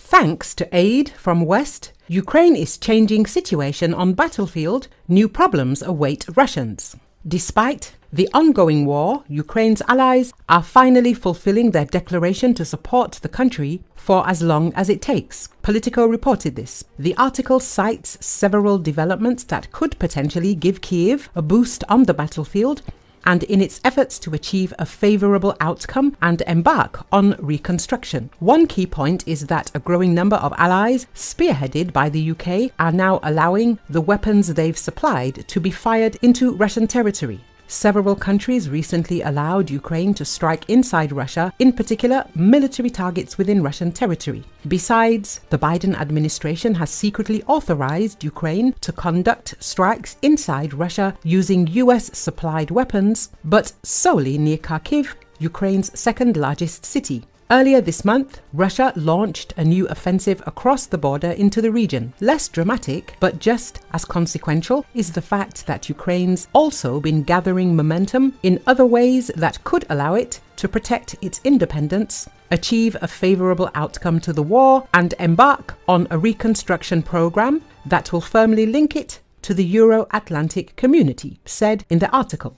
Thanks to aid from West, Ukraine is changing situation on battlefield. New problems await Russians. Despite the ongoing war, Ukraine's allies are finally fulfilling their declaration to support the country for as long as it takes. Politico reported this. The article cites several developments that could potentially give Kyiv a boost on the battlefield and in its efforts to achieve a favorable outcome and embark on reconstruction. One key point is that a growing number of allies, spearheaded by the UK, are now allowing the weapons they've supplied to be fired into Russian territory. Several countries recently allowed Ukraine to strike inside Russia, in particular military targets within Russian territory. Besides, the Biden administration has secretly authorized Ukraine to conduct strikes inside Russia using US-supplied weapons, but solely near Kharkiv, Ukraine's second largest city. Earlier this month, Russia launched a new offensive across the border into the region. Less dramatic, but just as consequential, is the fact that Ukraine's also been gathering momentum in other ways that could allow it to protect its independence, achieve a favorable outcome to the war, and embark on a reconstruction program that will firmly link it to the Euro-Atlantic community, said in the article.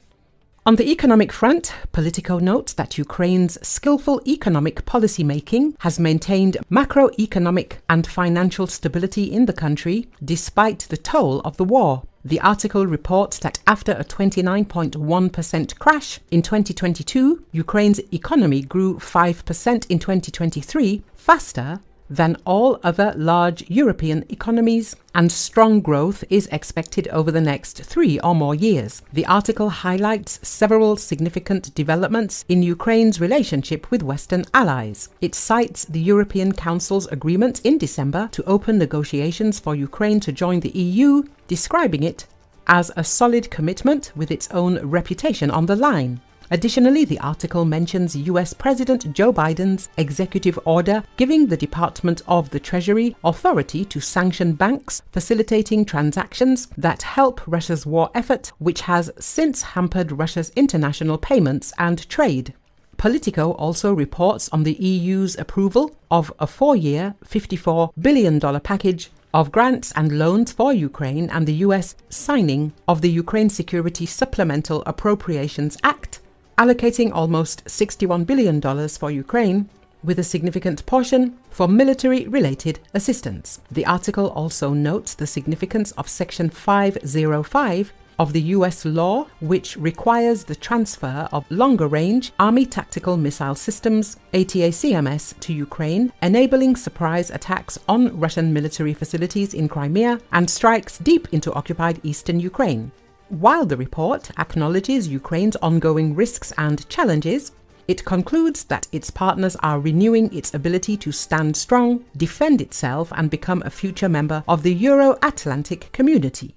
On the economic front, Politico notes that Ukraine's skillful economic policy-making has maintained macroeconomic and financial stability in the country despite the toll of the war. The article reports that after a 29.1% crash in 2022, Ukraine's economy grew 5% in 2023, faster than all other large European economies, and strong growth is expected over the next 3 or more years. The article highlights several significant developments in Ukraine's relationship with Western allies. It cites the European Council's agreement in December to open negotiations for Ukraine to join the EU, describing it as a solid commitment with its own reputation on the line. Additionally, the article mentions US President Joe Biden's executive order giving the Department of the Treasury authority to sanction banks facilitating transactions that help Russia's war effort, which has since hampered Russia's international payments and trade. Politico also reports on the EU's approval of a 4-year, $54 billion package of grants and loans for Ukraine and the US signing of the Ukraine Security Supplemental Appropriations Act, allocating almost $61 billion for Ukraine, with a significant portion for military-related assistance. The article also notes the significance of Section 505 of the US law, which requires the transfer of longer-range Army Tactical Missile Systems, ATACMS, to Ukraine, enabling surprise attacks on Russian military facilities in Crimea and strikes deep into occupied eastern Ukraine. While the report acknowledges Ukraine's ongoing risks and challenges, it concludes that its partners are renewing its ability to stand strong, defend itself, and become a future member of the Euro-Atlantic community.